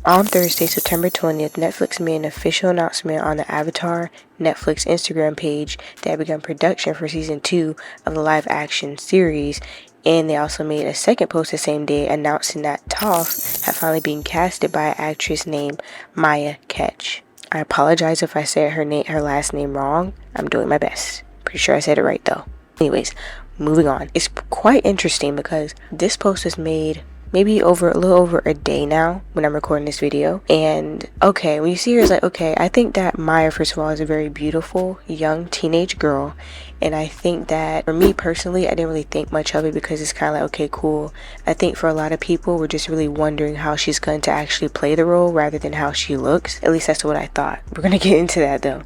On Thursday, September 20th, Netflix made an official announcement on the Avatar Netflix Instagram page that had begun production for season 2 of the live-action series, and they also made a second post the same day announcing that Toph had finally been casted by an actress named Miya Cech. I apologize if I said her last name wrong. I'm doing my best. Pretty sure I said it right though. Anyways, moving on. It's quite interesting because this post was made maybe a little over a day now when I'm recording this video. And okay, when you see her, it's like, okay, I think that Miya, first of all, is a very beautiful young teenage girl. And I think that for me personally, I didn't really think much of it because it's kind of like, okay, cool. I think for a lot of people, we're just really wondering how she's going to actually play the role rather than how she looks. At least that's what I thought. We're going to get into that though.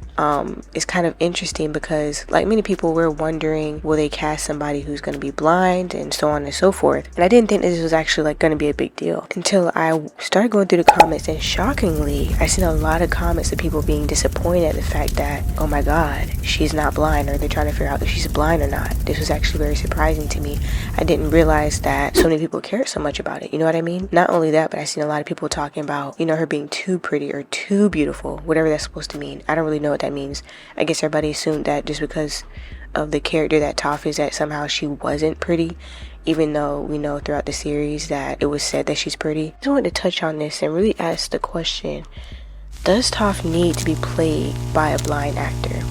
It's kind of interesting because like many people, we're wondering, will they cast somebody who's going to be blind and so on and so forth. And I didn't think this was actually like going to be a big deal until I started going through the comments, and shockingly, I seen a lot of comments of people being disappointed at the fact that, oh my god, she's not blind, or they're trying to figure out if she's blind or not. This was actually very surprising to me. I didn't realize that so many people cared so much about it. You know what I mean? Not only that, but I seen a lot of people talking about, you know, her being too pretty or too beautiful, whatever that's supposed to mean. I don't really know what that means. I guess everybody assumed that just because of the character that Toph is, that somehow she wasn't pretty, even though we know throughout the series that it was said that she's pretty. I just wanted to touch on this and really ask the question, does Toph need to be played by a blind actor?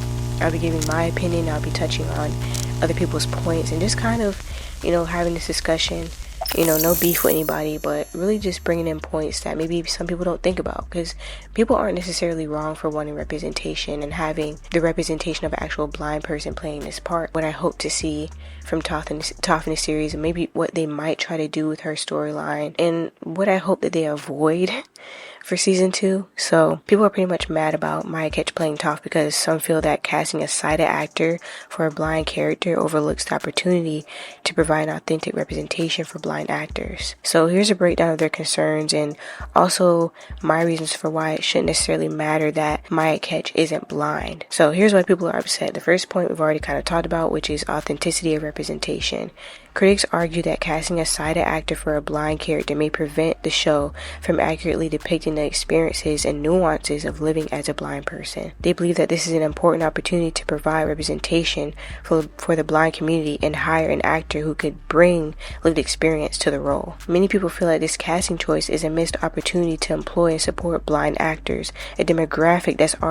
I'll be giving my opinion, I'll be touching on other people's points, and just kind of, you know, having this discussion. You know, no beef with anybody, but really just bringing in points that maybe some people don't think about, because people aren't necessarily wrong for wanting representation and having the representation of an actual blind person playing this part. What I hope to see from Toph in the series, and maybe what they might try to do with her storyline, and what I hope that they avoid for season 2. So people are pretty much mad about Miya Cech playing Toph because some feel that casting a sighted actor for a blind character overlooks the opportunity to provide an authentic representation for blind actors. So here's a breakdown of their concerns and also my reasons for why it shouldn't necessarily matter that Miya Cech isn't blind. So here's why people are upset. The first point we've already kind of talked about, which is authenticity of representation. Critics argue that casting a sighted actor for a blind character may prevent the show from accurately depicting the experiences and nuances of living as a blind person. They believe that this is an important opportunity to provide representation for the blind community and hire an actor who could bring lived experience to the role. Many people feel like this casting choice is a missed opportunity to employ and support blind actors, a demographic that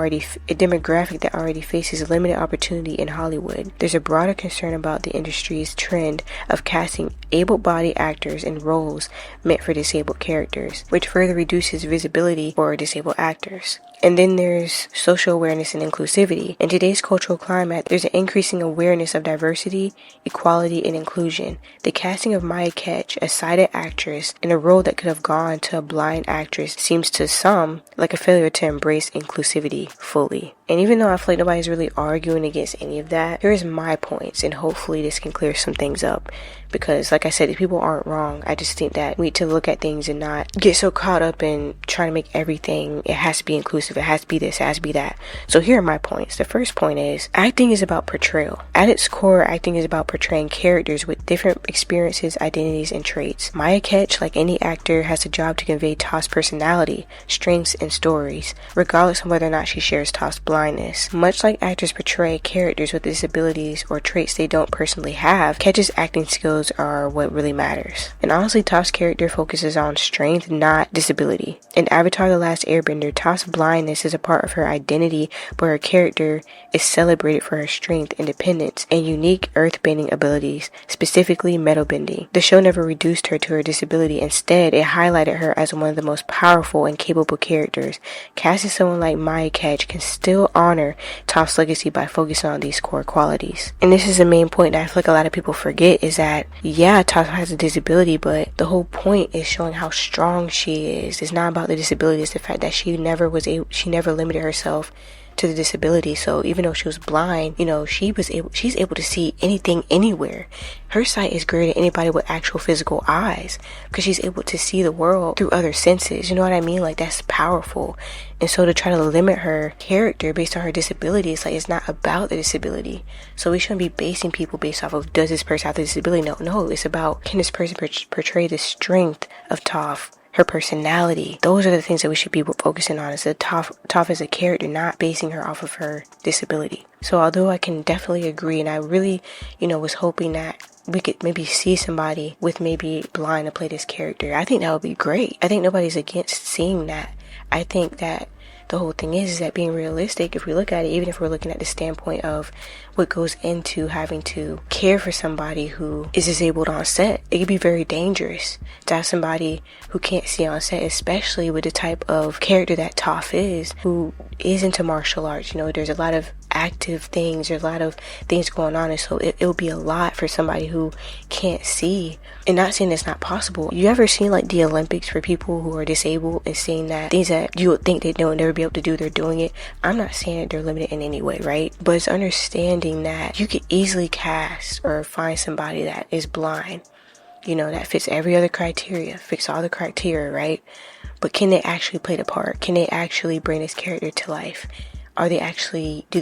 already faces limited opportunity in Hollywood. There's a broader concern about the industry's trend of casting able-bodied actors in roles meant for disabled characters, which further reduces visibility for disabled actors. And then there's social awareness and inclusivity. In today's cultural climate, there's an increasing awareness of diversity, equality, and inclusion. The casting of Miya Cech, a sighted actress, in a role that could have gone to a blind actress seems to some like a failure to embrace inclusivity fully. And even though I feel like nobody's really arguing against any of that, here's my points, and hopefully this can clear some things up. Because like I said, if people aren't wrong, I just think that we need to look at things and not get so caught up in trying to make everything, it has to be inclusive, it has to be this, it has to be that. So here are my points. The first point is, acting is about portrayal. At its core, acting is about portraying characters with different experiences, identities, and traits. Miya Cech, like any actor, has a job to convey Toph's personality, strengths, and stories, regardless of whether or not she shares Toph's blindness. Much like actors portray characters with disabilities or traits they don't personally have, Cech's acting skills are what really matters. And honestly, Toph's character focuses on strength, not disability. In Avatar: The Last Airbender, Toph's blindness is a part of her identity, but her character is celebrated for her strength, independence, and unique earthbending abilities, specifically metalbending. The show never reduced her to her disability. Instead, it highlighted her as one of the most powerful and capable characters. Casting someone like Miya Cech can still honor Toph's legacy by focusing on these core qualities. And this is the main point that I feel like a lot of people forget, is that yeah, Toph has a disability, but the whole point is showing how strong she is. It's not about the disability, it's the fact that she never limited herself to the disability. So even though she was blind, you know, she's able to see anything, anywhere. Her sight is greater than anybody with actual physical eyes, because she's able to see the world through other senses. You know what I mean? Like, that's powerful. And so to try to limit her character based on her disability, it's like, it's not about the disability. So we shouldn't be basing people based off of, does this person have the disability? No, it's about, can this person portray the strength of Toph her personality. Those are the things that we should be focusing on, is that Toph as a character, not basing her off of her disability. So although I can definitely agree, and I really, was hoping that we could maybe see somebody with maybe blind to play this character, I think that would be great. I think nobody's against seeing that. I think that the whole thing is that being realistic, if we look at it, even if we're looking at the standpoint of what goes into having to care for somebody who is disabled on set, it can be very dangerous to have somebody who can't see on set, especially with the type of character that Toph is, who is into martial arts. There's a lot of active things, there's a lot of things going on, and so it would be a lot for somebody who can't see. And not saying it's not possible. You ever seen like the Olympics for people who are disabled, and seeing that things that you would think they'd never be able to do, they're doing it? I'm not saying that they're limited in any way, right? But it's understanding that you could easily cast or find somebody that is blind, that fits every other criteria, fits all the criteria, right? But can they actually play the part? Can they actually bring this character to life? Do they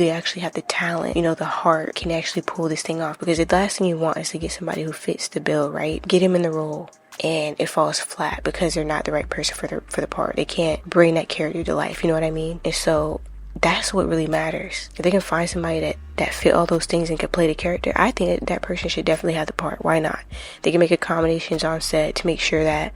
actually have the talent, the heart? Can they actually pull this thing off? Because the last thing you want is to get somebody who fits the bill, right? Get him in the role, and it falls flat because they're not the right person for the part. They can't bring that character to life, you know what I mean? And so that's what really matters. If they can find somebody that fit all those things and can play the character, I think that person should definitely have the part. Why not? They can make accommodations on set to make sure that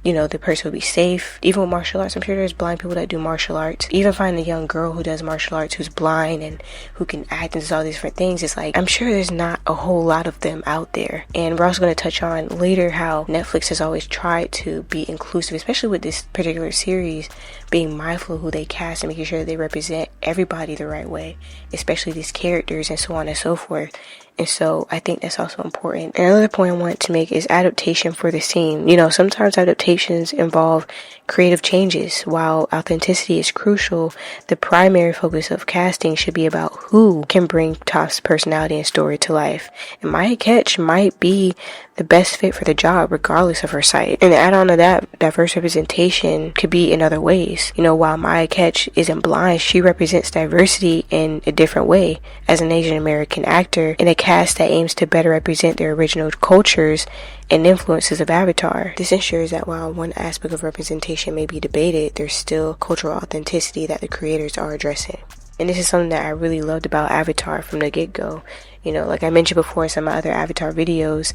the person will be safe. Even with martial arts, I'm sure there's blind people that do martial arts. Even find a young girl who does martial arts who's blind and who can act and does all these different things. It's like, I'm sure there's not a whole lot of them out there. And we're also going to touch on later how Netflix has always tried to be inclusive, especially with this particular series, being mindful of who they cast and making sure that they represent everybody the right way, especially these characters and so on and so forth. And so I think that's also important. And another point I want to make is adaptation for the scene. Sometimes adaptations involve creative changes. While authenticity is crucial, the primary focus of casting should be about who can bring Toph's personality and story to life. And Miya Cech might be the best fit for the job regardless of her sight. And to add on to that, diverse representation could be in other ways. While Miya Cech isn't blind, she represents diversity in a different way as an Asian American actor in a cast that aims to better represent their original cultures and influences of Avatar. This ensures that while one aspect of representation may be debated, there's still cultural authenticity that the creators are addressing. And this is something that I really loved about Avatar from the get-go. Like I mentioned before in some of my other Avatar videos,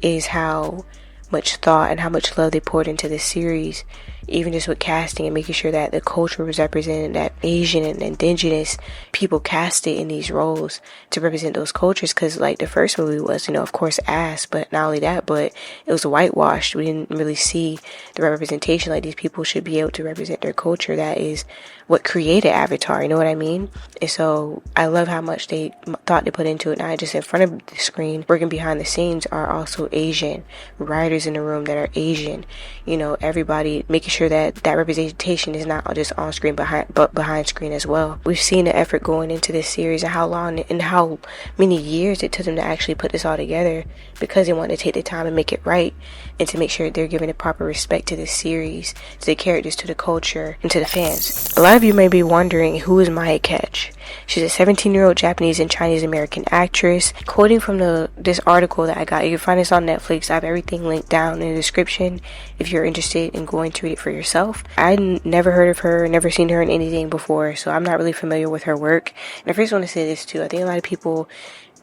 is how much thought and how much love they poured into this series, even just with casting and making sure that the culture was represented, that Asian and indigenous people casted in these roles to represent those cultures. Because like the first movie was, of course ass, but not only that, but it was whitewashed. We didn't really see the representation. Like, these people should be able to represent their culture. That is what created Avatar, you know what I mean? And so I love how much they thought they put into it. Not just in front of the screen, working behind the scenes are also Asian writers in the room that are Asian. Everybody making sure that representation is not just on screen but behind screen as well. We've seen the effort going into this series and how long and how many years it took them to actually put this all together, because they wanted to take the time and make it right, and to make sure they're giving the proper respect to this series, to the characters, to the culture, and to the fans. A lot of you may be wondering, who is Miya Cech? She's a 17-year-old Japanese and Chinese American actress. Quoting from this article that I got, you can find this on Netflix. I have everything linked down in the description if you're interested in going to read it for yourself. I never heard of her, never seen her in anything before, so I'm not really familiar with her work. And I first want to say this too. I think a lot of people,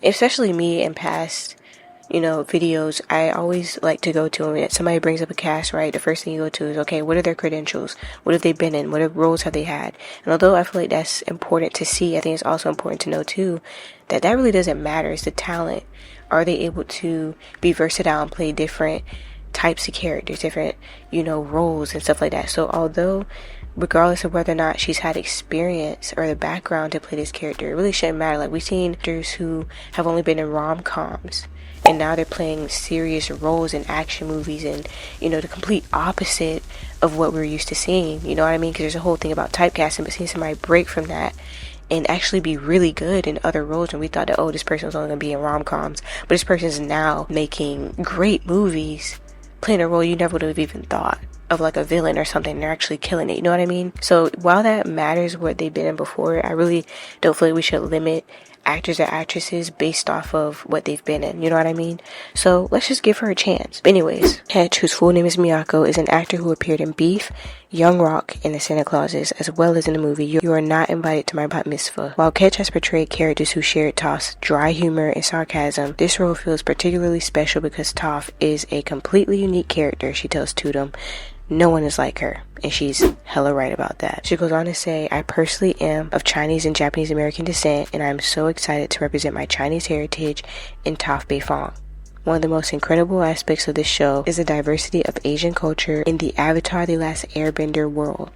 especially me in past videos, I always like to go to them. If somebody brings up a cast, right, the first thing you go to is, okay, what are their credentials? What have they been in? What roles have they had? And although I feel like that's important to see, I think it's also important to know too that really doesn't matter. It's the talent. Are they able to be versatile and play different types of characters, different roles and stuff like that? So although regardless of whether or not she's had experience or the background to play this character, it really shouldn't matter. Like, we've seen actors who have only been in rom-coms, and now they're playing serious roles in action movies, and the complete opposite of what we're used to seeing. You know what I mean? Because there's a whole thing about typecasting, but seeing somebody break from that and actually be really good in other roles, and we thought that, this person was only going to be in rom-coms, but this person's now making great movies, playing a role you never would have even thought of, like a villain or something, and they're actually killing it, you know what I mean? So while that matters what they've been in before, I really don't feel like we should limit actors or actresses based off of what they've been in, you know what I mean? So let's just give her a chance. But anyways, Cech, whose full name is Miyako, is an actor who appeared in Beef, Young Rock, and The Santa Clauses, as well as in the movie You Are Not Invited to My Bat Mitzvah. While Cech has portrayed characters who shared Toph's dry humor and sarcasm, this role feels particularly special because Toph is a completely unique character, she tells Tudum. No one is like her, and she's hella right about that. She goes on to say, I personally am of Chinese and Japanese American descent, and I'm so excited to represent my Chinese heritage in Toph Beifong. One of the most incredible aspects of this show is the diversity of Asian culture in the Avatar: The Last Airbender world.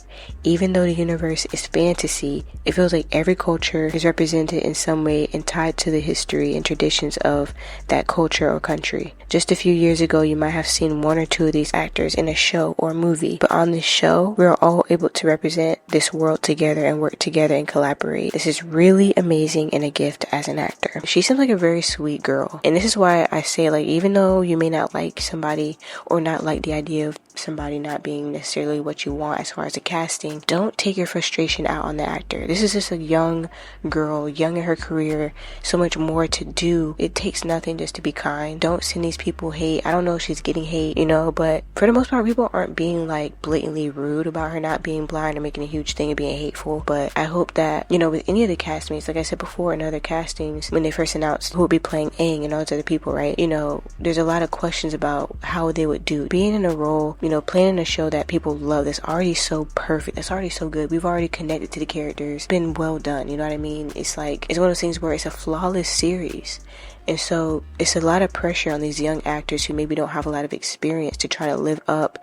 Even though the universe is fantasy, it feels like every culture is represented in some way and tied to the history and traditions of that culture or country. Just a few years ago, you might have seen one or two of these actors in a show or movie, but on this show, we are all able to represent this world together and work together and collaborate. This is really amazing and a gift as an actor. She seems like a very sweet girl, and this is why I say, like, even though you may not like somebody or not like the idea of somebody not being necessarily what you want as far as the casting, don't take your frustration out on the actor. This is just a young girl, young in her career, so much more to do. It takes nothing just to be kind. Don't send these people hate. I don't know if she's getting hate, you know, but for the most part, people aren't being like blatantly rude about her not being blind or making a huge thing of being hateful. But I hope that, you know, with any of the castmates, like I said before in other castings, when they first announced who would be playing Aang and all those other people, right, you know, there's a lot of questions about how they would do. Being in a role, you know, playing in a show that people love, that's already so perfect, that's already so good, we've already connected to the characters, it's been well done, you know what I mean? It's like, it's one of those things where it's a flawless series. And so it's a lot of pressure on these young actors who maybe don't have a lot of experience to try to live up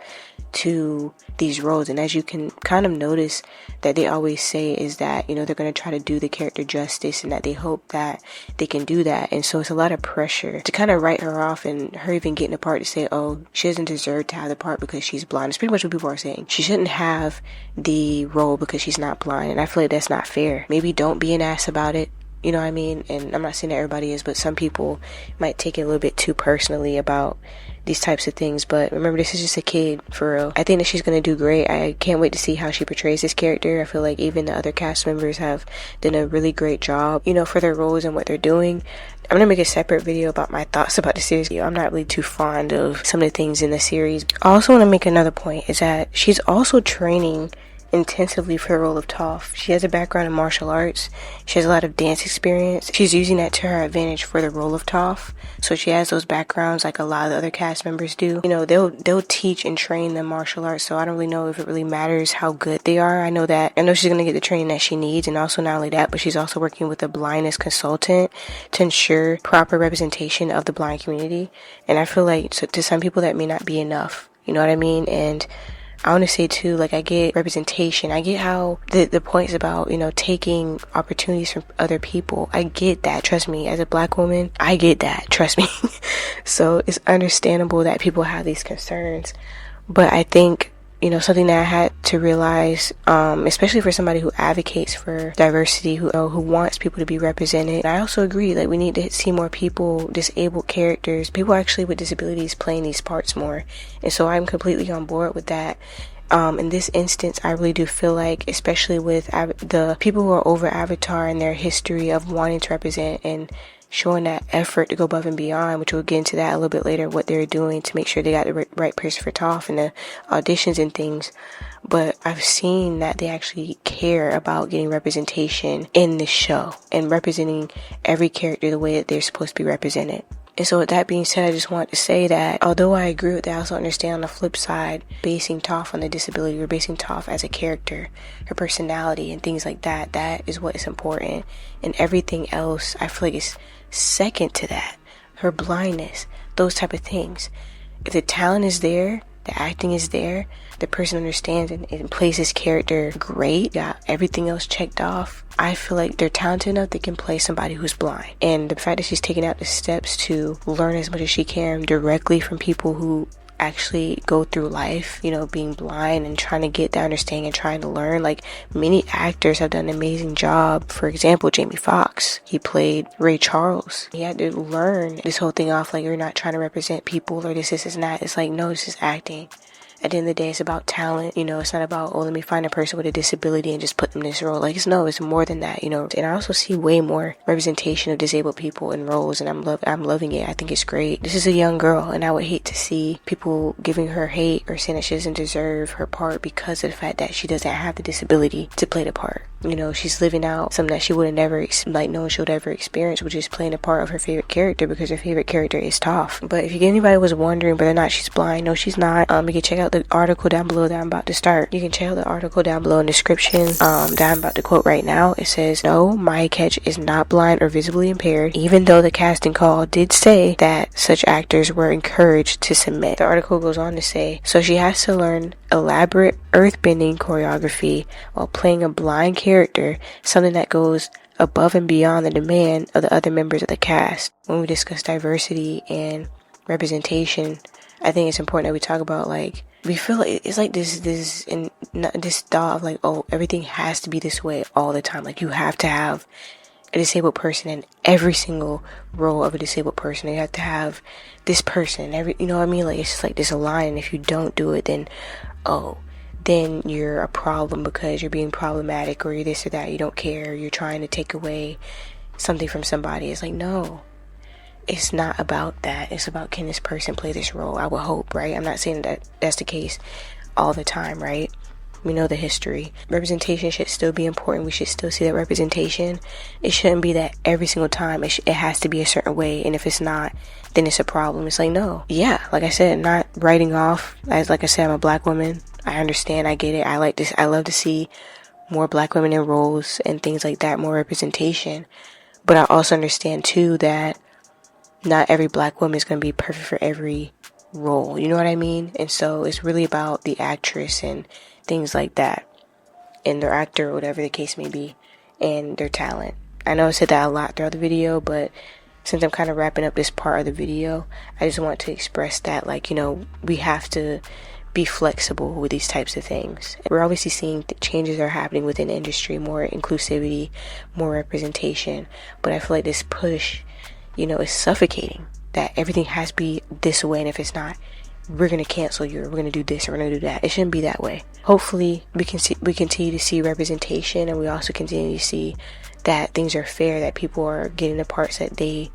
to these roles. And as you can kind of notice, that they always say is that, you know, they're going to try to do the character justice and that they hope that they can do that. And so it's a lot of pressure to kind of write her off, and her even getting a part to say, oh, she doesn't deserve to have the part because she's blind. It's pretty much what people are saying. She shouldn't have the role because she's not blind. And I feel like that's not fair. Maybe don't be an ass about it. You know what I mean? And I'm not saying that everybody is, but some people might take it a little bit too personally about these types of things. But remember, this is just a kid, for real. I think that she's gonna do great. I can't wait to see how she portrays this character. I feel like even the other cast members have done a really great job, you know, for their roles and what they're doing. I'm gonna make a separate video about my thoughts about the series. I'm not really too fond of some of the things in the series. I also want to make another point, is that she's also training intensively for the role of Toph. She has a background in martial arts. She has a lot of dance experience. She's using that to her advantage for the role of Toph. So she has those backgrounds like a lot of the other cast members do. You know, they'll teach and train them martial arts, so I don't really know if it really matters how good they are. I know she's gonna get the training that she needs, and also not only that, but she's also working with a blindness consultant to ensure proper representation of the blind community. And I feel like, so to some people that may not be enough. You know what I mean? And I want to say too, like, I get representation. I get how the points about, you know, taking opportunities from other people. I get that. Trust me, as a black woman, I get that. Trust me. So it's understandable that people have these concerns. But I think, you know, something that I had to realize, especially for somebody who advocates for diversity, who wants people to be represented. I also agree, like, we need to see more people, disabled characters, people actually with disabilities playing these parts more. And so I'm completely on board with that. In this instance, I really do feel like, especially with the people who are over Avatar and their history of wanting to represent and showing that effort to go above and beyond, which we'll get into that a little bit later, what they're doing to make sure they got the right person for Toph and the auditions and things. But I've seen that they actually care about getting representation in this show and representing every character the way that they're supposed to be represented. And so with that being said, I just want to say that although I agree with that, I also understand on the flip side, basing Toph on the disability, or basing Toph as a character, her personality and things like that, that is what is important. And everything else, I feel like, is second to that. Her blindness, those type of things. If the talent is there, the acting is there, the person understands and plays his character great, got everything else checked off, I feel like they're talented enough they can play somebody who's blind. And the fact that she's taking out the steps to learn as much as she can directly from people who actually go through life, you know, being blind and trying to get that understanding and trying to learn. Like, many actors have done an amazing job. For example, Jamie Foxx, he played Ray Charles. He had to learn this whole thing off, like, you're not trying to represent people or this and that. It's like, no, this is acting. At the end of the day, it's about talent. You know, it's not about, oh, let me find a person with a disability and just put them in this role. Like, it's more than that, you know. And I also see way more representation of disabled people in roles, and I'm loving it. I think it's great. This is a young girl, and I would hate to see people giving her hate or saying that she doesn't deserve her part because of the fact that she doesn't have the disability to play the part. You know, she's living out something that she would have never known she would ever experience, which is playing a part of her favorite character, because her favorite character is Toph. But if anybody was wondering whether or not she's blind, no, she's not. You can check out the article down below that I'm about to start. You can check out the article down below in the description that I'm about to quote right now. It says, no, Miya Cech is not blind or visibly impaired, even though the casting call did say that such actors were encouraged to submit. The article goes on to say, so she has to learn elaborate earthbending choreography while playing a blind character, something that goes above and beyond the demand of the other members of the cast. When we discuss diversity and representation, I think it's important that we talk about, like, we feel like it's like this thought of like, oh, everything has to be this way all the time. Like, you have to have a disabled person in every single role of a disabled person. You have to have this person you know what I mean? Like, it's just like this line, and if you don't do it, then then you're a problem because you're being problematic, or you're this or that, you don't care, you're trying to take away something from somebody. It's like, no, it's not about that. It's about, can this person play this role? I would hope, right? I'm not saying that that's the case all the time, right? We know the history. Representation should still be important. We should still see that representation. It shouldn't be that every single time it has to be a certain way, and if it's not, then it's a problem. It's like, no. Yeah, like I said, not writing off, like I said, I'm a black woman. I understand, I get it. I like this. I love to see more black women in roles and things like that, more representation. But I also understand too that not every black woman is going to be perfect for every role. You know what I mean? And so it's really about the actress and things like that, and their actor, or whatever the case may be, and their talent. I know I said that a lot throughout the video, but since I'm kind of wrapping up this part of the video, I just want to express that, like, you know, we have to be flexible with these types of things. We're obviously seeing changes are happening within the industry, more inclusivity, more representation, but I feel like this push, you know, is suffocating, that everything has to be this way, and if it's not, we're gonna cancel you, or we're gonna do this, or we're gonna do that. It shouldn't be that way. Hopefully we continue to see representation, and we also continue to see that things are fair, that people are getting the parts that they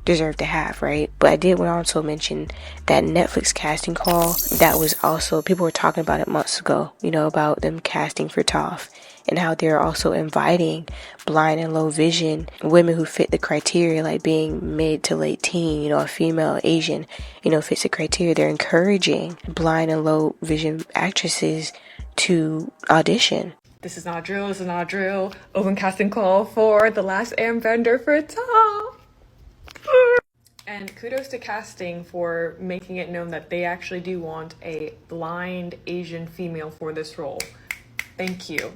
deserve to have, right? But I did want to also mention that Netflix casting call that was also, people were talking about it months ago, you know, about them casting for Toph, and how they're also inviting blind and low vision women who fit the criteria, like being mid to late teen, you know, a female, Asian, you know, fits the criteria. They're encouraging blind and low vision actresses to audition. This is not drill, this is not drill. Open casting call for The Last Airbender for Toph. And kudos to casting for making it known that they actually do want a blind Asian female for this role. Thank you.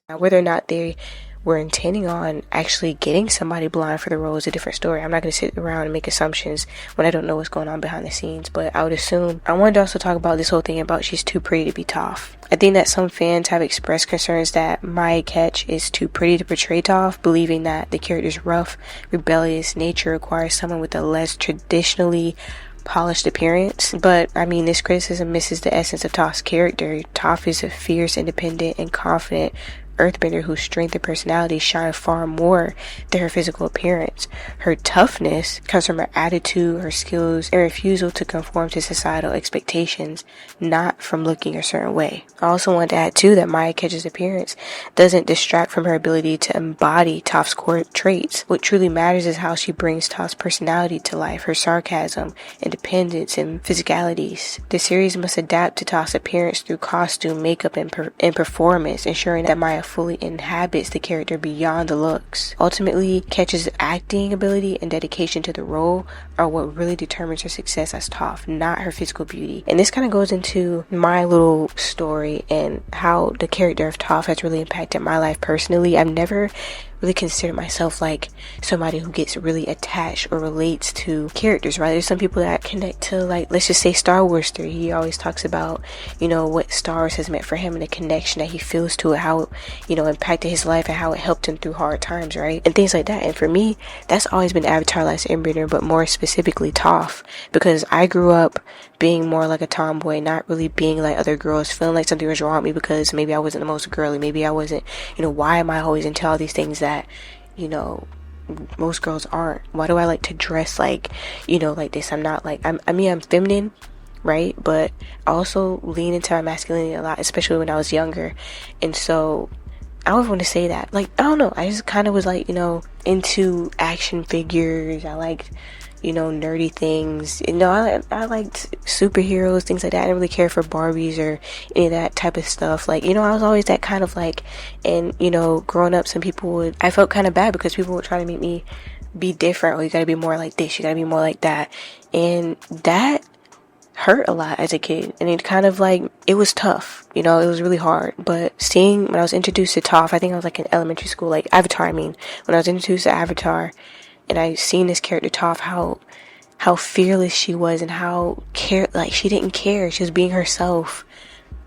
Now, whether or not they were intending on actually getting somebody blind for the role is a different story. I'm not going to sit around and make assumptions when I don't know what's going on behind the scenes, but I would assume. I wanted to also talk about this whole thing about she's too pretty to be Toph. I think that some fans have expressed concerns that Miya Cech is too pretty to portray Toph, believing that the character's rough, rebellious nature requires someone with a less traditionally polished appearance. But I mean, this criticism misses the essence of Toph's character. Toph is a fierce, independent, and confident Earthbender whose strength and personality shine far more than her physical appearance. Her toughness comes from her attitude, her skills, and refusal to conform to societal expectations, not from looking a certain way. I also want to add too that Miya Cech's appearance doesn't distract from her ability to embody Toph's core traits. What truly matters is how she brings Toph's personality to life, her sarcasm, independence, and physicalities. The series must adapt to Toph's appearance through costume, makeup, and performance, ensuring that Miya fully inhabits the character beyond the looks. Ultimately, Cech's acting ability and dedication to the role are what really determines her success as Toph, not her physical beauty. And this kind of goes into my little story and how the character of Toph has really impacted my life personally. I've never really consider myself like somebody who gets really attached or relates to characters, right? There's some people that connect to, like, let's just say Star Wars 3. He always talks about, you know, what Star Wars has meant for him and the connection that he feels to it, how impacted his life and how it helped him through hard times, right? And things like that. And for me, that's always been Avatar Last Airbender, but more specifically Toph, because I grew up being more like a tomboy, not really being like other girls, feeling like something was wrong with me because maybe I wasn't the most girly, maybe I wasn't, why am I always into all these things that, most girls aren't? Why do I like to dress like, like this? I'm not like, I'm feminine, right? But I also lean into my masculinity a lot, especially when I was younger. And so I always want to say that, like, I don't know, I just kind of was like, into action figures. I liked, nerdy things. I liked superheroes, things like that. I didn't really care for Barbies or any of that type of stuff. Like, I was always that kind of like, and, growing up, I felt kind of bad because people would try to make me be different. Oh, you gotta be more like this, you gotta be more like that. And that hurt a lot as a kid, and it kind of like, it was tough, it was really hard. But when I was introduced to Toph, I think I was like in elementary school, like Avatar, when I was introduced to Avatar and I seen this character Toph, how fearless she was and how she didn't care, she was being herself,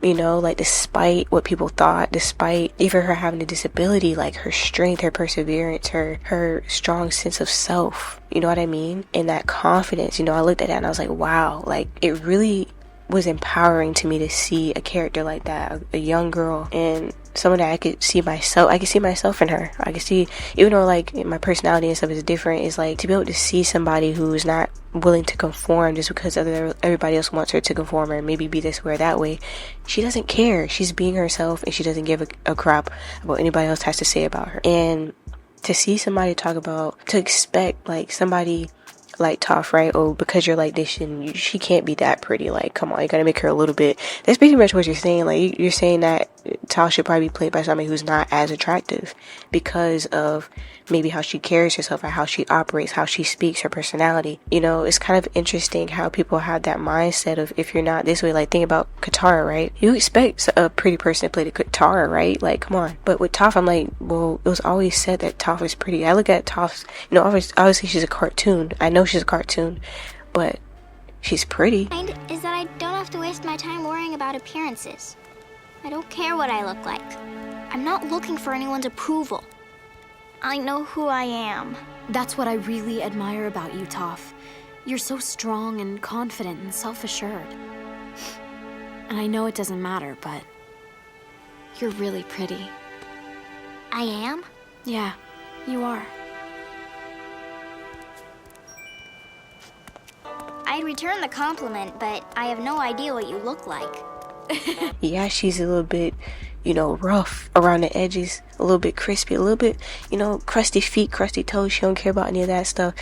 like despite what people thought, despite even her having a disability, like her strength, her perseverance, her strong sense of self, you know what I mean? And that confidence, I looked at that and I was like, wow, like it really was empowering to me to see a character like that, a young girl, and someone that I could see myself in her. I could see, even though like my personality and stuff is different, it's like to be able to see somebody who's not willing to conform just because everybody else wants her to conform or maybe be this way or that way. She doesn't care. She's being herself and she doesn't give a crap about what anybody else has to say about her. And to see somebody to expect like somebody like Toph, right? Oh, because you're like this, she can't be that pretty. Like, come on, you gotta make her a little bit. That's pretty much what you're saying. Like, you're saying that Toph should probably be played by somebody who's not as attractive because of maybe how she carries herself or how she operates, how she speaks, her personality. It's kind of interesting how people have that mindset of if you're not this way. Like, think about Katara, right? You expect a pretty person to play the Katara, right? Like, come on. But with Toph, I'm like, well, it was always said that Toph is pretty. I look at Toph's, obviously she's a cartoon. I know she's a cartoon, but she's pretty. Is that I don't have to waste my time worrying about appearances. I don't care what I look like. I'm not looking for anyone's approval. I know who I am. That's what I really admire about you, Toph. You're so strong and confident and self-assured. And I know it doesn't matter, but you're really pretty. I am? Yeah, you are. I'd return the compliment, but I have no idea what you look like. Yeah, she's a little bit, rough around the edges, a little bit crispy, a little bit, crusty feet, crusty toes. She don't care about any of that stuff.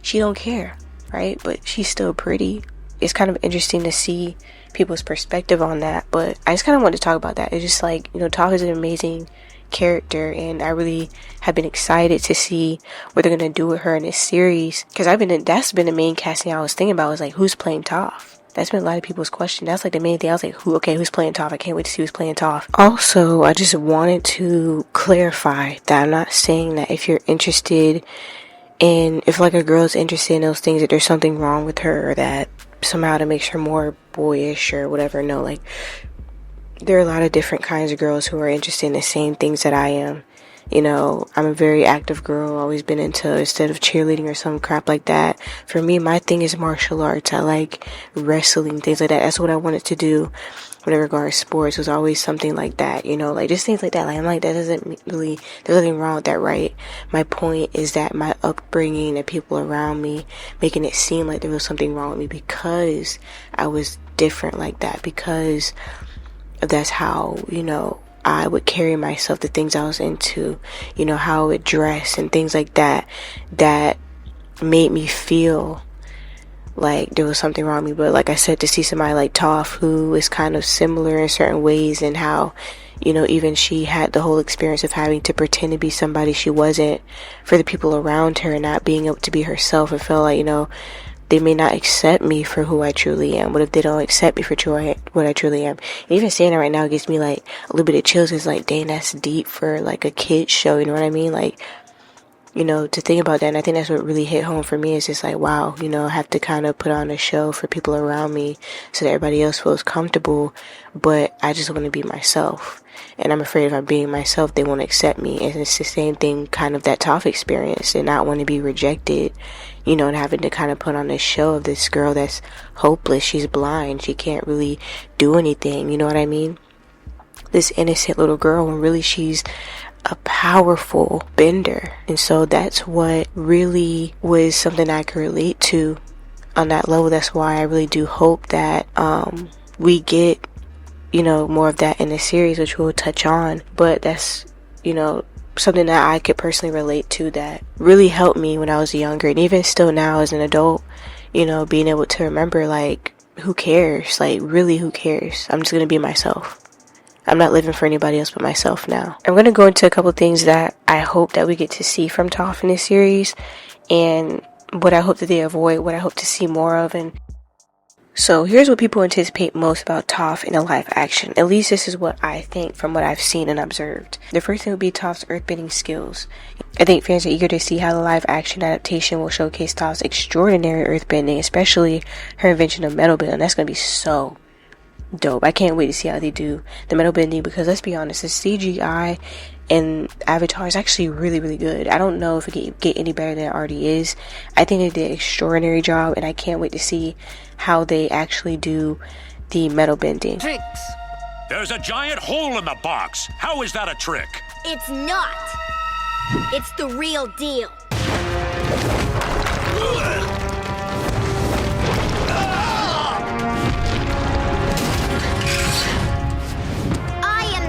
She don't care, right? But she's still pretty. It's kind of interesting to see people's perspective on that, but I just kind of wanted to talk about that. It's just like, Toph is an amazing character, and I really have been excited to see what they're gonna do with her in this series, because that's been the main casting I was thinking about, was like, who's playing Toph? That's been a lot of people's question. That's like the main thing. I was like, who's playing Toph? I can't wait to see who's playing Toph. Also, I just wanted to clarify that I'm not saying that if you're interested in, if like a girl's interested in those things, that there's something wrong with her or that somehow that makes her more boyish or whatever. No, like, there are a lot of different kinds of girls who are interested in the same things that I am. I'm a very active girl, always been into, instead of cheerleading or some crap like that, for me, my thing is martial arts. I like wrestling, things like that. That's what I wanted to do when it regards sports, was always something like that, like just things like that. Like, I'm like, that doesn't really, there's nothing wrong with that, right? My point is that my upbringing, the people around me, making it seem like there was something wrong with me because I was different like that, because that's how, I would carry myself, the things I was into, how I would dress and things like that, that made me feel like there was something wrong with me. But like I said, to see somebody like Toph, who is kind of similar in certain ways, and how, even she had the whole experience of having to pretend to be somebody she wasn't for the people around her, and not being able to be herself, and feel like, they may not accept me for who I truly am. What if they don't accept me for what I truly am? And even saying that right now gives me like a little bit of chills. It's like, dang, that's deep for like a kid's show. You know what I mean? Like, to think about that. And I think that's what really hit home for me. Is just like, wow, I have to kind of put on a show for people around me so that everybody else feels comfortable, but I just want to be myself. And I'm afraid if I'm being myself, they won't accept me. And it's the same thing kind of that Toph experience, and not want to be rejected, and having to kind of put on this show of this girl that's hopeless. She's blind. She can't really do anything. You know what I mean? This innocent little girl, when really she's a powerful bender. And so that's what really was something I could relate to on that level. That's why I really do hope that we get more of that in the series, which we'll touch on. But that's something that I could personally relate to, that really helped me when I was younger, and even still now as an adult, being able to remember, like, who cares? Like, really, who cares? I'm just gonna be myself. I'm not living for anybody else but myself now. I'm going to go into a couple things that I hope that we get to see from Toph in this series, and what I hope that they avoid, what I hope to see more of. And so here's what people anticipate most about Toph in a live action. At least this is what I think from what I've seen and observed. The first thing would be Toph's earthbending skills. I think fans are eager to see how the live action adaptation will showcase Toph's extraordinary earthbending, especially her invention of metalbending. That's going to be so dope. I can't wait to see how they do the metal bending, because let's be honest, the CGI in Avatar is actually really, really good. I don't know if it can get any better than it already is. I think they did an extraordinary job, and I can't wait to see how they actually do the metal bending. Tricks. There's a giant hole in the box. How is that a trick? It's not. It's the real deal.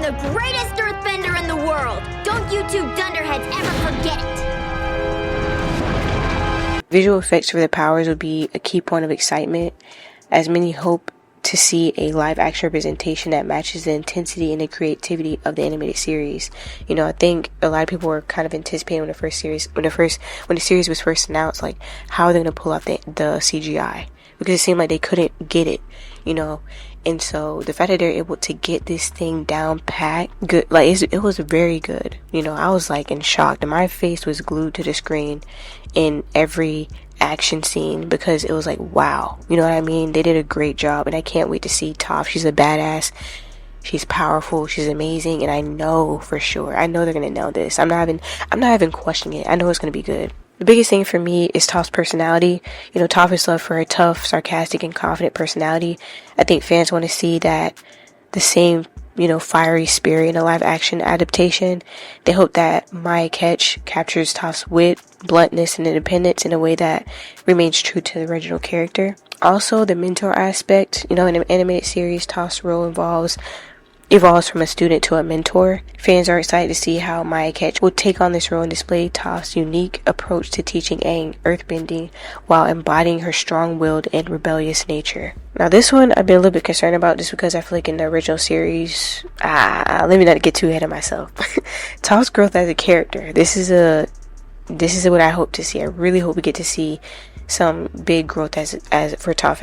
The greatest earthbender in the world. Don't you two dunderheads ever forget it. Visual effects for the powers would be a key point of excitement, as many hope to see a live action representation that matches the intensity and the creativity of the animated series. I think a lot of people were kind of anticipating when the series was first announced, like, how are they going to pull out the CGI, because it seemed like they couldn't get it, And so the fact that they're able to get this thing down pat good, like, it was very good. I was like in shock, and my face was glued to the screen in every action scene, because it was like, wow, you know what I mean? They did a great job, and I can't wait to see Toph. She's a badass. She's powerful. She's amazing, and I know for sure. I know they're gonna nail this. I'm not even questioning it. I know it's gonna be good. The biggest thing for me is Toph's personality. Toph is loved for her tough, sarcastic, and confident personality. I think fans want to see that the same, fiery spirit in a live action adaptation. They hope that Miya Cech captures Toph's wit, bluntness, and independence in a way that remains true to the original character. Also, the mentor aspect. In an animated series, Toph's role evolves from a student to a mentor. Fans are excited to see how Miya Cech will take on this role and display Toph's unique approach to teaching Aang earthbending while embodying her strong-willed and rebellious nature. Now, this one I've been a little bit concerned about, just because I feel like in the original series, let me not get too ahead of myself. Toph's growth as a character. This is what I hope to see. I really hope we get to see some big growth as for Toph,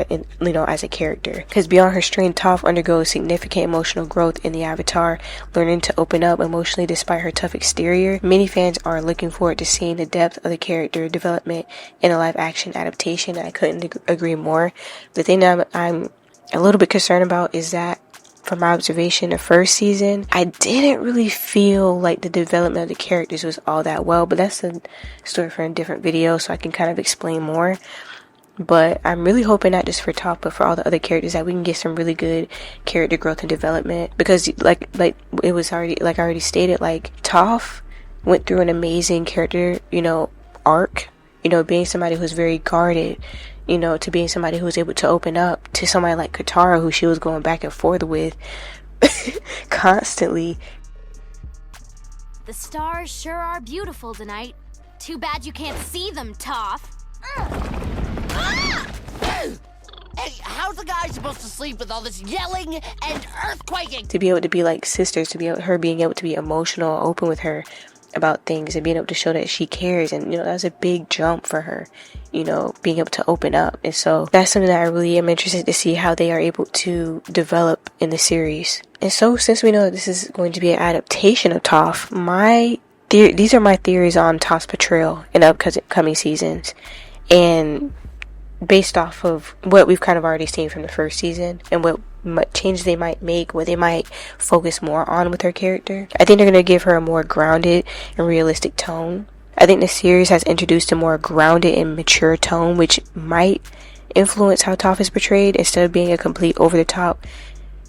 as a character, because beyond her strength, Toph undergoes significant emotional growth in the Avatar, learning to open up emotionally despite her tough exterior. Many fans are looking forward to seeing the depth of the character development in a live action adaptation, and I couldn't agree more. The thing that I'm a little bit concerned about is that, from my observation, the first season, I didn't really feel like the development of the characters was all that well, but that's a story for a different video, so I can kind of explain more. But I'm really hoping, not just for Toph, but for all the other characters, that we can get some really good character growth and development, because like it was already, like I already stated, like, Toph went through an amazing character, arc, being somebody who's very guarded, to being somebody who was able to open up to somebody like Katara, who she was going back and forth with constantly. The stars sure are beautiful tonight. Too bad you can't see them, Toph. Hey, how's the guy supposed to sleep with all this yelling and earthquaking? To be able to be like sisters, being able to be emotional, open with her about things, and being able to show that she cares, and that was a big jump for her, being able to open up. And so that's something that I really am interested to see how they are able to develop in the series. And so, since we know that this is going to be an adaptation of Toph, my these are my theories on Toph's portrayal in upcoming seasons, and based off of what we've kind of already seen from the first season and what changes they might make, what they might focus more on with her character. I think they're going to give her a more grounded and realistic tone. I think the series has introduced a more grounded and mature tone, which might influence how Toph is portrayed. Instead of being a complete over-the-top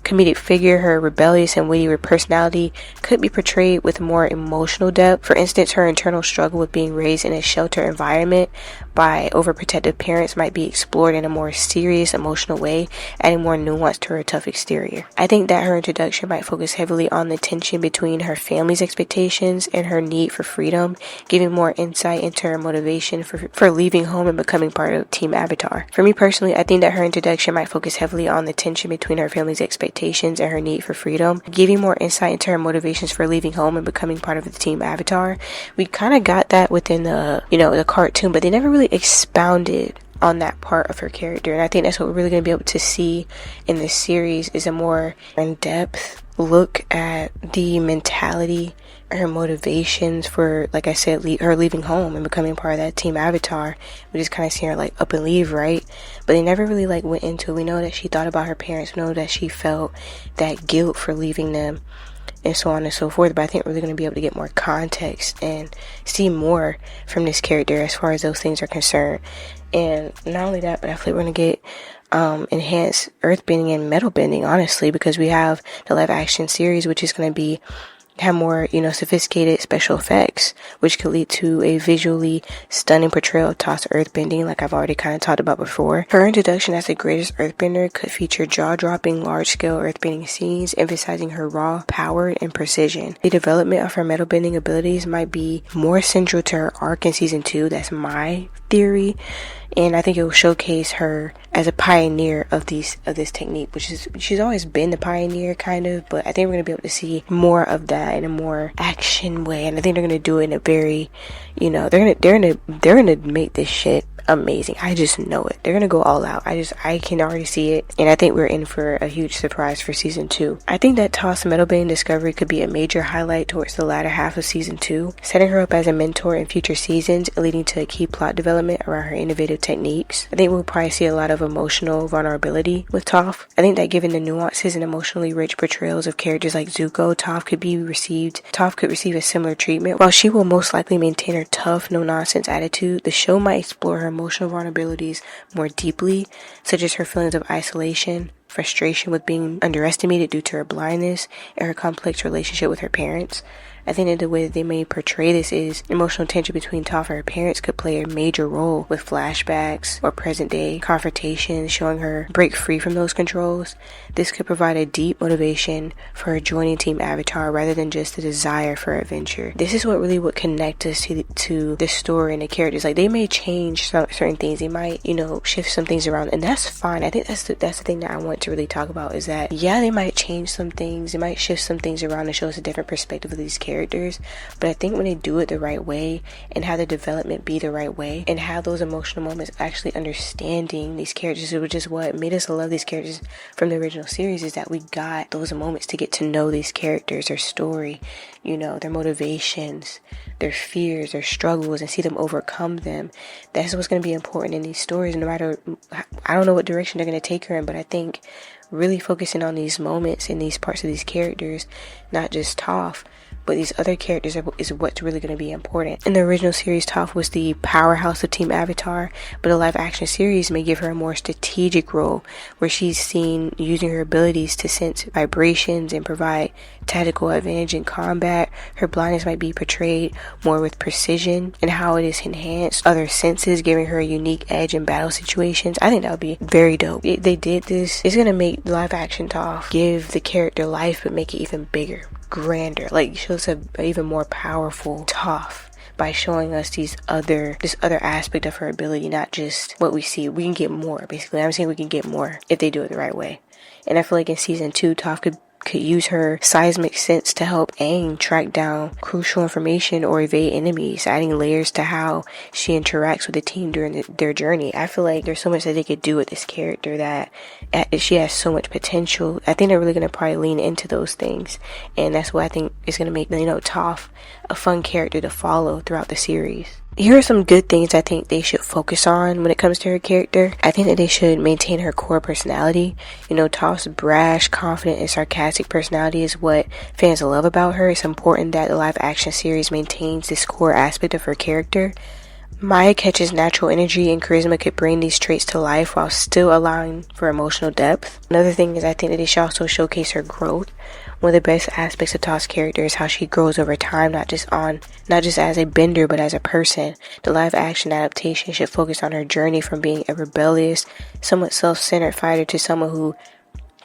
comedic figure, her rebellious and witty personality could be portrayed with more emotional depth. For instance, her internal struggle with being raised in a sheltered environment by overprotective parents might be explored in a more serious, emotional way, adding more nuance to her tough exterior. I think that her introduction might focus heavily on the tension between her family's expectations and her need for freedom, giving more insight into her motivation for leaving home and becoming part of Team Avatar. For me personally, I think that her introduction might focus heavily on the tension between her family's expectations and her need for freedom, giving more insight into her motivations for leaving home and becoming part of the Team Avatar. We kind of got that within the cartoon, but they never really expounded on that part of her character, and I think that's what we're really going to be able to see in this series, is a more in-depth look at the mentality, her motivations for, like I said, her leaving home and becoming part of that Team Avatar. We just kind of see her like up and leave, right? But they never really like went into it. We know that she thought about her parents, we know that she felt that guilt for leaving them, and so on and so forth. But I think we're really going to be able to get more context and see more from this character as far as those things are concerned. And not only that, but I feel like we're going to get enhanced earthbending and metalbending, honestly, because we have the live action series, which is going to have more, sophisticated special effects, which could lead to a visually stunning portrayal of Toph's earthbending, like I've already kind of talked about before. Her introduction as the greatest earthbender could feature jaw-dropping, large-scale earthbending scenes, emphasizing her raw power and precision. The development of her metalbending abilities might be more central to her arc in season 2. That's my theory. And I think it will showcase her as a pioneer of this technique, which is, she's always been the pioneer kind of, but I think we're going to be able to see more of that in a more action way. And I think they're going to do it in a very, they're going to make this shit amazing. I just know it. They're going to go all out. I can already see it. And I think we're in for a huge surprise for season 2. I think that Toph's metalbending discovery could be a major highlight towards the latter half of season 2, setting her up as a mentor in future seasons, leading to a key plot development around her innovative techniques. I think we'll probably see a lot of emotional vulnerability with Toph. I think that given the nuances and emotionally rich portrayals of characters like Zuko, Toph could receive a similar treatment. While she will most likely maintain her tough, no-nonsense attitude, the show might explore her emotional vulnerabilities more deeply, such as her feelings of isolation, frustration with being underestimated due to her blindness, and her complex relationship with her parents. I think that the way that they may portray this is emotional tension between Toph and her parents could play a major role with flashbacks or present day confrontations, showing her break free from those controls. This could provide a deep motivation for her joining Team Avatar rather than just the desire for adventure. This is what really would connect us to the story and the characters. Like, they may change certain things, they might, shift some things around, and that's fine. I think that's the thing that I want to really talk about, is that, yeah, they might change some things, they might shift some things around and show us a different perspective of these characters, but I think when they do it the right way and have the development be the right way and have those emotional moments actually understanding these characters, which is what made us love these characters from the original series, is that we got those moments to get to know these characters, their story, their motivations, their fears, their struggles, and see them overcome them. That's what's going to be important in these stories, no matter, I don't know what direction they're going to take her in, but I think really focusing on these moments and these parts of these characters, not just Toph, but these other characters is what's really going to be important. In the original series, Toph was the powerhouse of Team Avatar, but the live action series may give her a more strategic role, where she's seen using her abilities to sense vibrations and provide tactical advantage in combat. Her blindness might be portrayed more with precision, and how it is enhanced other senses, giving her a unique edge in battle situations. I think that would be very dope. They did this. It's going to make live action Toph give the character life, but make it even bigger, grander, like show us a even more powerful Toph by showing us this other aspect of her ability, not just what we see. We can get more, basically. I'm saying we can get more if they do it the right way. And I feel like in season 2, Toph could could use her seismic sense to help Aang track down crucial information or evade enemies, adding layers to how she interacts with the team during their journey. I feel like there's so much that they could do with this character that she has so much potential. I think they're really going to probably lean into those things, and that's what I think is going to make, Toph a fun character to follow throughout the series. Here are some good things I think they should focus on when it comes to her character. I think that they should maintain her core personality. Toph's brash, confident, and sarcastic personality is what fans love about her. It's important that the live action series maintains this core aspect of her character. Miya Cech's natural energy and charisma could bring these traits to life while still allowing for emotional depth. Another thing is I think that they should also showcase her growth. One of the best aspects of Toph's character is how she grows over time, not just as a bender, but as a person. The live action adaptation should focus on her journey from being a rebellious, somewhat self-centered fighter to someone who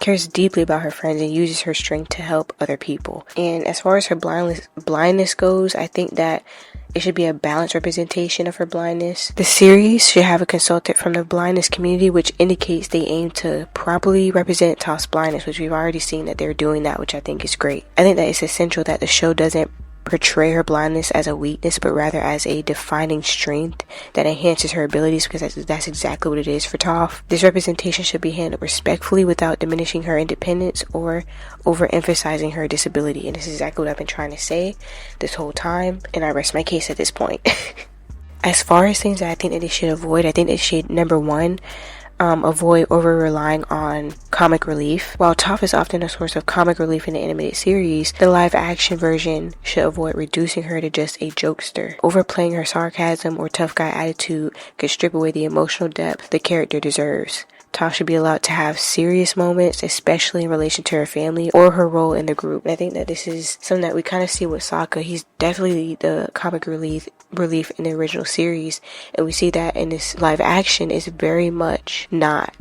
cares deeply about her friends and uses her strength to help other people. And as far as her blindness goes, I think that it should be a balanced representation of her blindness. The series should have a consultant from the blindness community, which indicates they aim to properly represent Toph's blindness, which we've already seen that they're doing that, which I think is great. I think that it's essential that the show doesn't portray her blindness as a weakness, but rather as a defining strength that enhances her abilities, because that's exactly what it is for Toph. This representation should be handled respectfully without diminishing her independence or overemphasizing her disability, and this is exactly what I've been trying to say this whole time, and I rest my case at this point. As far as things that I think that they should avoid, I think they should, number one, avoid over-relying on comic relief. While Toph is often a source of comic relief in the animated series, the live-action version should avoid reducing her to just a jokester. Overplaying her sarcasm or tough guy attitude could strip away the emotional depth the character deserves. Toph should be allowed to have serious moments, especially in relation to her family or her role in the group. And I think that this is something that we kind of see with Sokka. He's definitely the comic relief in the original series, and we see that in this live action is very much not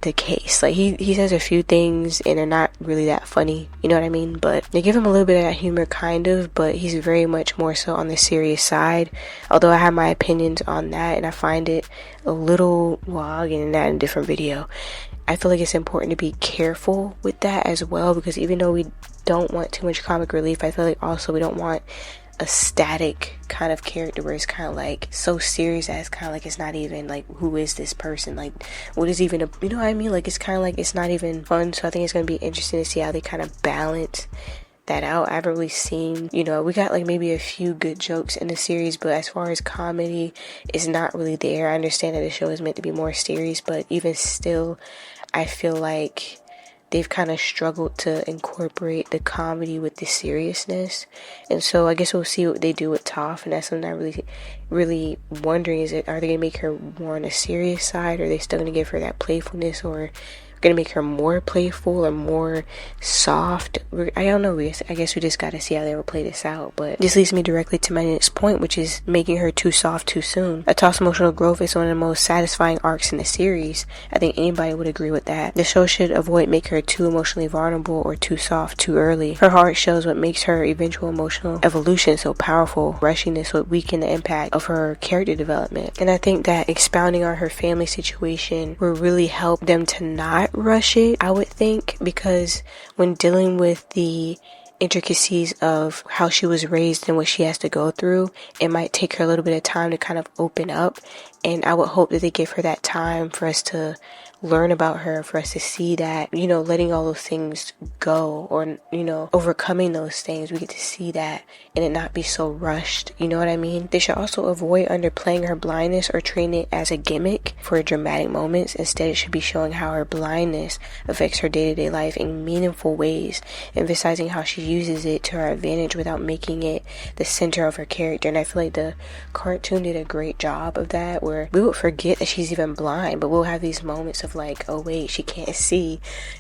the case. Like he says a few things and they're not really that funny, you know what I mean? But they give him a little bit of that humor, kind of, but he's very much more so on the serious side. Although I have my opinions on that, and I find it a little, well, I'll get into that in a different video. I feel like it's important to be careful with that as well, because even though we don't want too much comic relief, I feel like also we don't want a static kind of character where it's kind of like so serious that it's kind of like it's not even like, who is this person, like what is even a, you know what I mean, like it's kind of like it's not even fun. So I think it's going to be interesting to see how they kind of balance that out. I haven't really seen, we got like maybe a few good jokes in the series, but as far as comedy, it's not really there. I understand that the show is meant to be more serious, but even still, I feel like they've kind of struggled to incorporate the comedy with the seriousness. And so I guess we'll see what they do with Toph, and that's something I'm really wondering, are they going to make her more on the serious side, or are they still going to give her that playfulness, or going to make her more playful or more soft? I don't know. I guess we just got to see how they will play this out. But this leads me directly to my next point, which is making her too soft too soon. Toph's emotional growth is one of the most satisfying arcs in the series. I think anybody would agree with that. The show should avoid making her too emotionally vulnerable or too soft too early. Her heart shows what makes her eventual emotional evolution so powerful. Rushing this would weaken the impact of her character development. And I think that expounding on her family situation will really help them to not rush it, I would think, because when dealing with the intricacies of how she was raised and what she has to go through, it might take her a little bit of time to kind of open up, and I would hope that they give her that time for us to learn about her, for us to see that, letting all those things go, or, overcoming those things, we get to see that and it not be so rushed, you know what I mean? They should also avoid underplaying her blindness or treating it as a gimmick for dramatic moments. Instead, it should be showing how her blindness affects her day-to-day life in meaningful ways, emphasizing how she uses it to her advantage without making it the center of her character. And I feel like the cartoon did a great job of that, where we would forget that she's even blind, but we'll have these moments of like, oh wait, she can't see,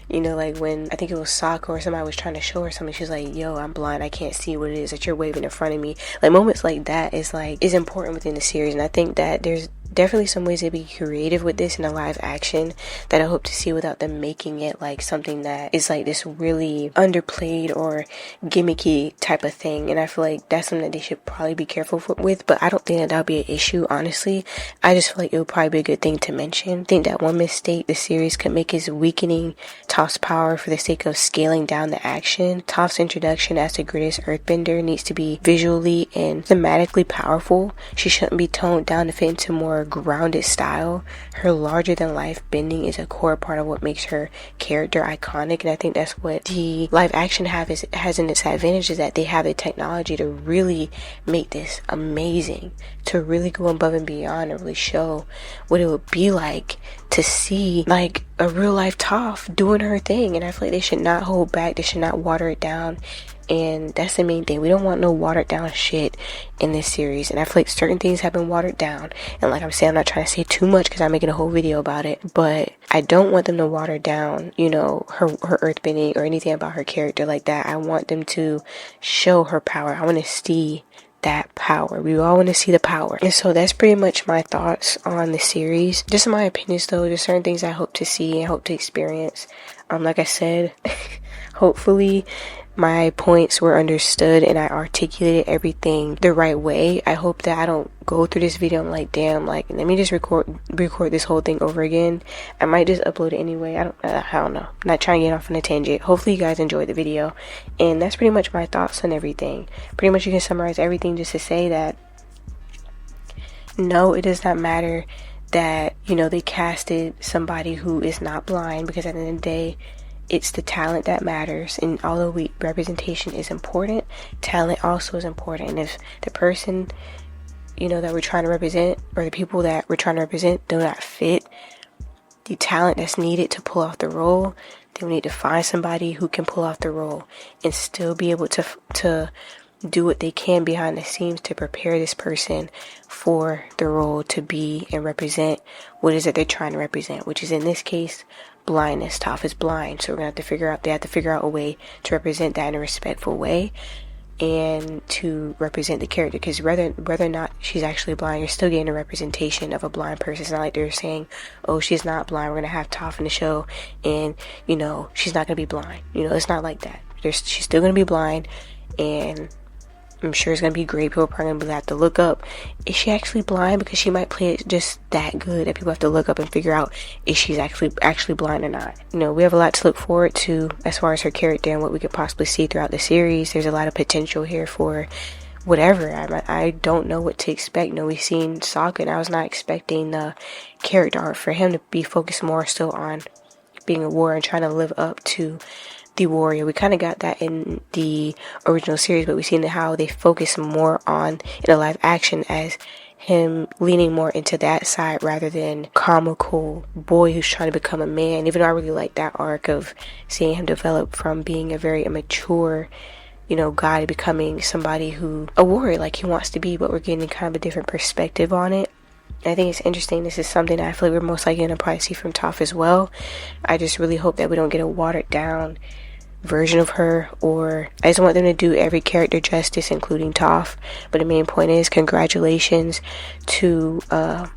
like when I think it was Sokka or somebody was trying to show her something, she's like, yo, I'm blind, I can't see what it is that you're waving in front of me. Like moments like that is important within the series, and I think that there's definitely some ways to be creative with this in a live action that I hope to see without them making it like something that is like this really underplayed or gimmicky type of thing. And I feel like that's something that they should probably be careful with, but I don't think that that'll be an issue, honestly. I just feel like it would probably be a good thing to mention. I think that one mistake the series could make is weakening Toph's power for the sake of scaling down the action. Toph's introduction as the greatest Earthbender needs to be visually and thematically powerful. She shouldn't be toned down to fit into more grounded style. Her larger than life bending is a core part of what makes her character iconic, and I think that's what the live action has in its advantage, is that they have the technology to really make this amazing, to really go above and beyond and really show what it would be like to see like a real life Toph doing her thing. And I feel like they should not hold back, they should not water it down. And that's the main thing. We don't want no watered down shit in this series. And I feel like certain things have been watered down. And like I'm saying, I'm not trying to say too much because I'm making a whole video about it. But I don't want them to water down, you know, her earthbending or anything about her character like that. I want them to show her power. I want to see that power. We all want to see the power. And so that's pretty much my thoughts on the series. Just in my opinions though, there's certain things I hope to see and hope to experience. Like I said, hopefully my points were understood and I articulated everything the right way. I hope that I don't go through this video and like, damn, like let me just record this whole thing over again. I might just upload it anyway. I don't know. I'm not trying to get off on a tangent. Hopefully you guys enjoyed the video. And that's pretty much my thoughts on everything. Pretty much you can summarize everything just to say that no, it does not matter that, you know, they casted somebody who is not blind, because at the end of the day, it's the talent that matters. And although representation is important, talent also is important. And if the person, you know, that we're trying to represent, or the people that we're trying to represent, do not fit the talent that's needed to pull off the role, then we need to find somebody who can pull off the role and still be able to do what they can behind the scenes to prepare this person for the role to be and represent what is it they're trying to represent, which is in this case blindness. Toph is blind, so they have to figure out a way to represent that in a respectful way and to represent the character, because whether or not she's actually blind, you're still getting a representation of a blind person. It's not like they're saying, oh, she's not blind, we're gonna have Toph in the show and, you know, she's not gonna be blind. You know, it's not like that. She's still gonna be blind, and I'm sure it's gonna be great. People are probably gonna have to look up, is she actually blind? Because she might play it just that good that people have to look up and figure out if she's actually blind or not. You know, we have a lot to look forward to as far as her character and what we could possibly see throughout the series. There's a lot of potential here for whatever. I don't know what to expect. You know, we've seen Sokka, and I was not expecting the character art for him to be focused more still on being a warrior and trying to live up to the warrior. We kind of got that in the original series, but we've seen how they focus more on in a live action as him leaning more into that side rather than comical boy who's trying to become a man. Even though I really like that arc of seeing him develop from being a very immature, you know, guy to becoming somebody a warrior like he wants to be, but we're getting kind of a different perspective on it. I think it's interesting. This is something that I feel like we're most likely going to probably see from Toph as well. I just really hope that we don't get a watered down version of her, or I just want them to do every character justice, including Toph. But the main point is congratulations to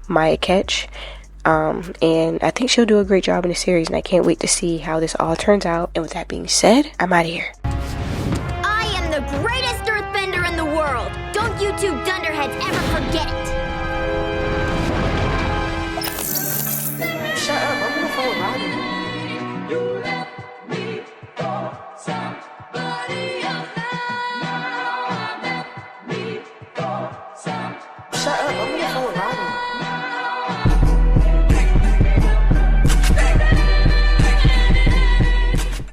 Miya Cech. And I think she'll do a great job in the series, and I can't wait to see how this all turns out. And with that being said, I'm out of here. I am the greatest Earthbender in the world. Don't you two dunderheads ever forget it. Shut up, I'm gonna follow Robin. You let me go some